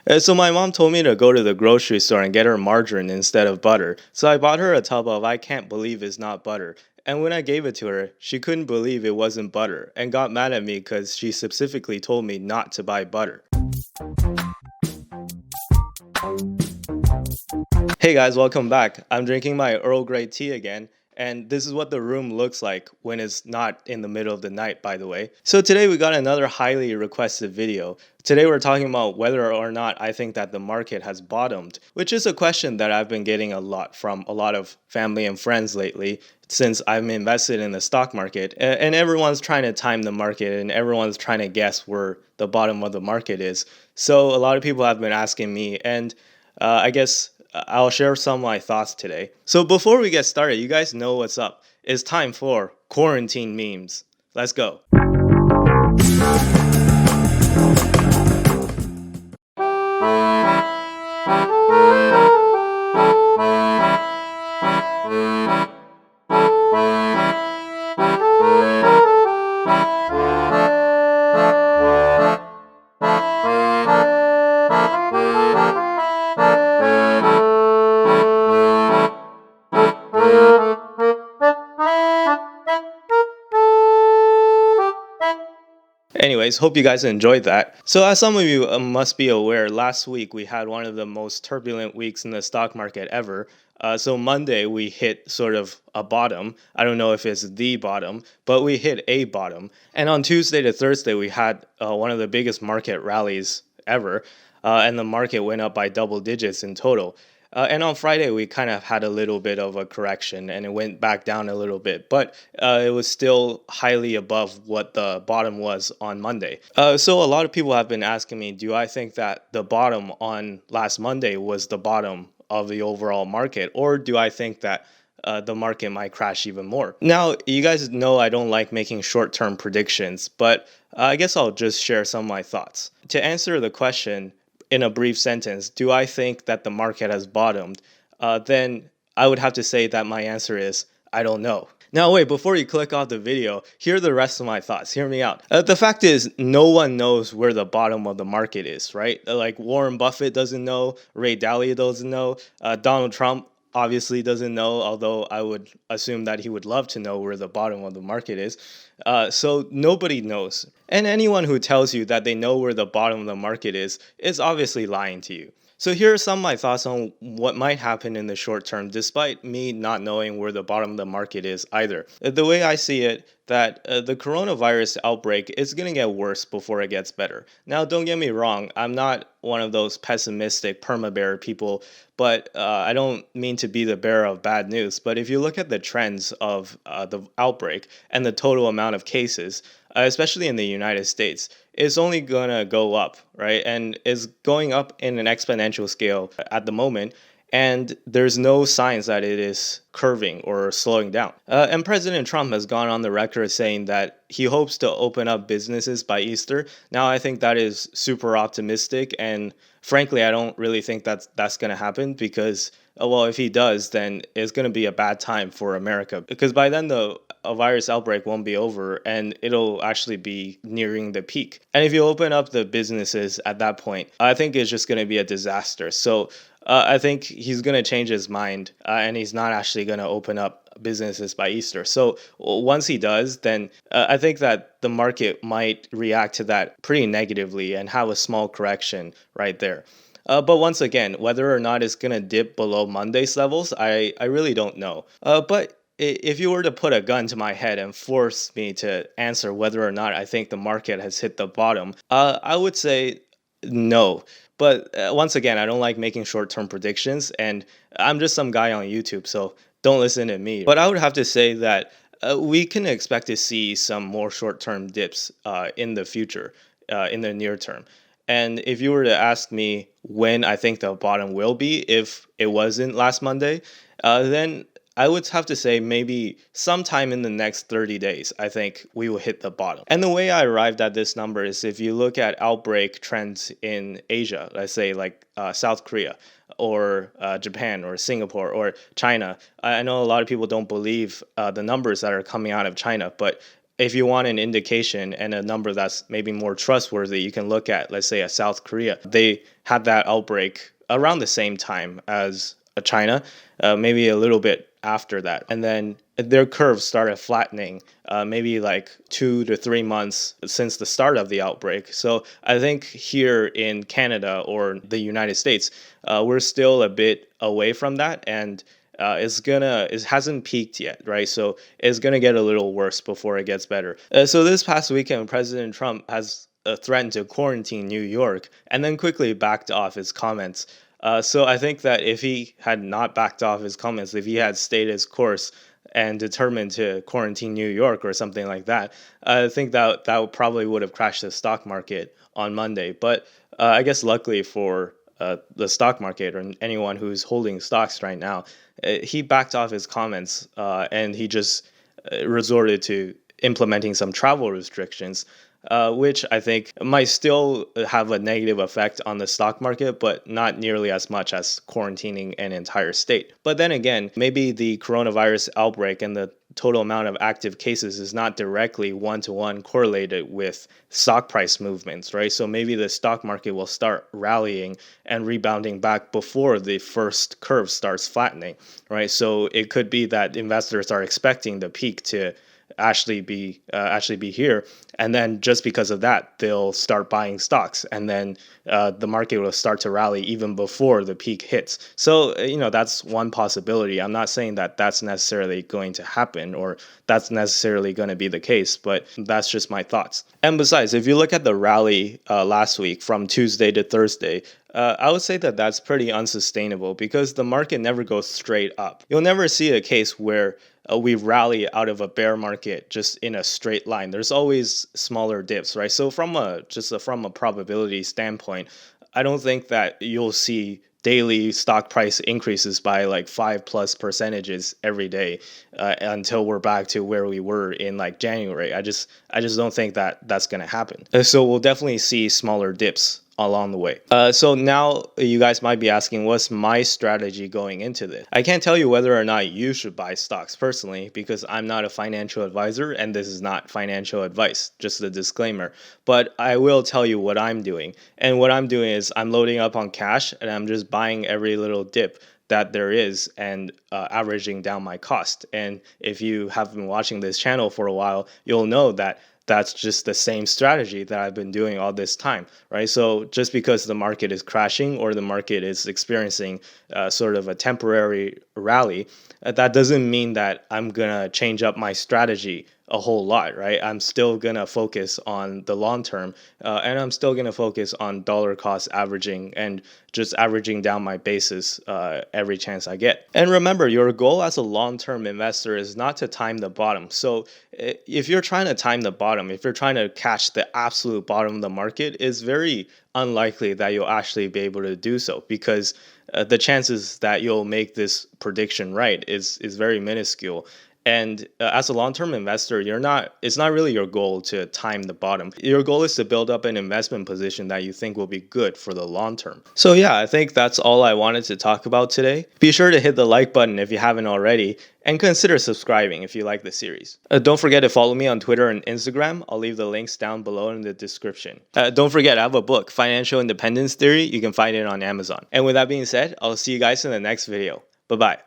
So my mom told me to go to the grocery store and get her margarine instead of butter. So I bought her a tub of I can't believe it's not butter. And when I gave it to her, she couldn't believe it wasn't butter and got mad at me because she specifically told me not to buy butter. Hey guys, welcome back. I'm drinking my Earl Grey tea again, and this is what the room looks like when it's not in the middle of the night, by the way. So today we got another highly requested video. Today we're talking about whether or not I think that the market has bottomed, which is a question that I've been getting a lot from a lot of family and friends lately since I'm invested in the stock market. And everyone's trying to time the market and everyone's trying to guess where the bottom of the market is. So a lot of people have been asking me, and I guess I'll share some of my thoughts today. So before we get started, you guys know what's up. It's time for quarantine memes. Let's go. Anyways, hope you guys enjoyed that. So as some of you must be aware, last week we had one of the most turbulent weeks in the stock market ever. So Monday we hit sort of a bottom. I don't know if it's the bottom, but we hit a bottom. And on Tuesday to Thursday we had one of the biggest market rallies ever. And the market went up by double digits in total. And on Friday, we kind of had a little bit of a correction and it went back down a little bit, but it was still highly above what the bottom was on Monday. So a lot of people have been asking me, do I think that the bottom on last Monday was the bottom of the overall market, or do I think that the market might crash even more? Now, you guys know I don't like making short-term predictions, but I guess I'll just share some of my thoughts. To answer the question, in a brief sentence, do I think that the market has bottomed? Then I would have to say that my answer is, I don't know. Now wait, before you click off the video, here are the rest of my thoughts. Hear me out. The fact is, no one knows where the bottom of the market is, right? Like Warren Buffett doesn't know, Ray Dalio doesn't know, Donald Trump obviously doesn't know, although I would assume that he would love to know where the bottom of the market is. So nobody knows. And anyone who tells you that they know where the bottom of the market is obviously lying to you. So here are some of my thoughts on what might happen in the short term, despite me not knowing where the bottom of the market is either. The way I see it, that the coronavirus outbreak is going to get worse before it gets better. Now, don't get me wrong, I'm not one of those pessimistic perma-bear people, but I don't mean to be the bearer of bad news. But if you look at the trends of the outbreak and the total amount of cases, especially in the United States, it's only going to go up, right? And it's going up in an exponential scale at the moment. And there's no signs that it is curving or slowing down. And President Trump has gone on the record saying that he hopes to open up businesses by Easter. Now, I think that is super optimistic. And frankly, I don't really think that's going to happen because, well, if he does, then it's going to be a bad time for America. Because by then, the virus outbreak won't be over and it'll actually be nearing the peak. And if you open up the businesses at that point, I think it's just going to be a disaster. So I think he's going to change his mind and he's not actually going to open up businesses by Easter. So once he does, then I think that the market might react to that pretty negatively and have a small correction right there. But once again, whether or not it's going to dip below Monday's levels, I really don't know. But if you were to put a gun to my head and force me to answer whether or not I think the market has hit the bottom, I would say no. But once again, I don't like making short-term predictions, and I'm just some guy on YouTube, so don't listen to me. But I would have to say that we can expect to see some more short-term dips in the future, in the near term. And if you were to ask me when I think the bottom will be, if it wasn't last Monday, then I would have to say maybe sometime in the next 30 days, I think we will hit the bottom. And the way I arrived at this number is if you look at outbreak trends in Asia, let's say like South Korea or Japan or Singapore or China. I know a lot of people don't believe the numbers that are coming out of China, but if you want an indication and a number that's maybe more trustworthy, you can look at, let's say, a South Korea. They had that outbreak around the same time as China, maybe a little bit after that. And then their curve started flattening maybe like 2 to 3 months since the start of the outbreak. So I think here in Canada or the United States, we're still a bit away from that. And it hasn't peaked yet, right? So it's gonna get a little worse before it gets better. So this past weekend, President Trump has threatened to quarantine New York and then quickly backed off his comments. So I think that if he had not backed off his comments, if he had stayed his course and determined to quarantine New York or something like that, I think that probably would have crashed the stock market on Monday. But I guess luckily for the stock market or anyone who's holding stocks right now, he backed off his comments and he just resorted to implementing some travel restrictions, which I think might still have a negative effect on the stock market, but not nearly as much as quarantining an entire state. But then again, maybe the coronavirus outbreak and the total amount of active cases is not directly one-to-one correlated with stock price movements, right? So maybe the stock market will start rallying and rebounding back before the first curve starts flattening, right? So it could be that investors are expecting the peak to actually be here, and then just because of that they'll start buying stocks, and then the market will start to rally even before the peak hits. So that's one possibility. I'm not saying that that's necessarily going to happen or that's necessarily going to be the case, but that's just my thoughts. And besides, if you look at the rally last week from Tuesday to Thursday, I would say that that's pretty unsustainable because the market never goes straight up. You'll never see a case where we rally out of a bear market just in a straight line. There's always smaller dips, right? So from a probability standpoint, I don't think that you'll see daily stock price increases by like 5+ % every day until we're back to where we were in like January. I just don't think that that's going to happen. So we'll definitely see smaller dips along the way. So now you guys might be asking, what's my strategy going into this? I can't tell you whether or not you should buy stocks personally because I'm not a financial advisor and this is not financial advice, just a disclaimer. But I will tell you what I'm doing. And what I'm doing is I'm loading up on cash and I'm just buying every little dip that there is and averaging down my cost. And if you have been watching this channel for a while, you'll know that that's just the same strategy that I've been doing all this time, right? So just because the market is crashing or the market is experiencing sort of a temporary rally, that doesn't mean that I'm gonna change up my strategy a whole lot, right? I'm still gonna focus on the long term, and I'm still gonna focus on dollar cost averaging and just averaging down my basis every chance I get. And remember, your goal as a long-term investor is not to time the bottom. So if you're trying to time the bottom, if you're trying to catch the absolute bottom of the market, it's very unlikely that you'll actually be able to do so because the chances that you'll make this prediction right is very minuscule. And as a long-term investor, it's not really your goal to time the bottom. Your goal is to build up an investment position that you think will be good for the long term. So yeah, I think that's all I wanted to talk about today. Be sure to hit the like button if you haven't already, and consider subscribing if you like the series. Don't forget to follow me on Twitter and Instagram. I'll leave the links down below in the description. Don't forget, I have a book, Financial Independence Theory. You can find it on Amazon. And with that being said, I'll see you guys in the next video. Bye-bye.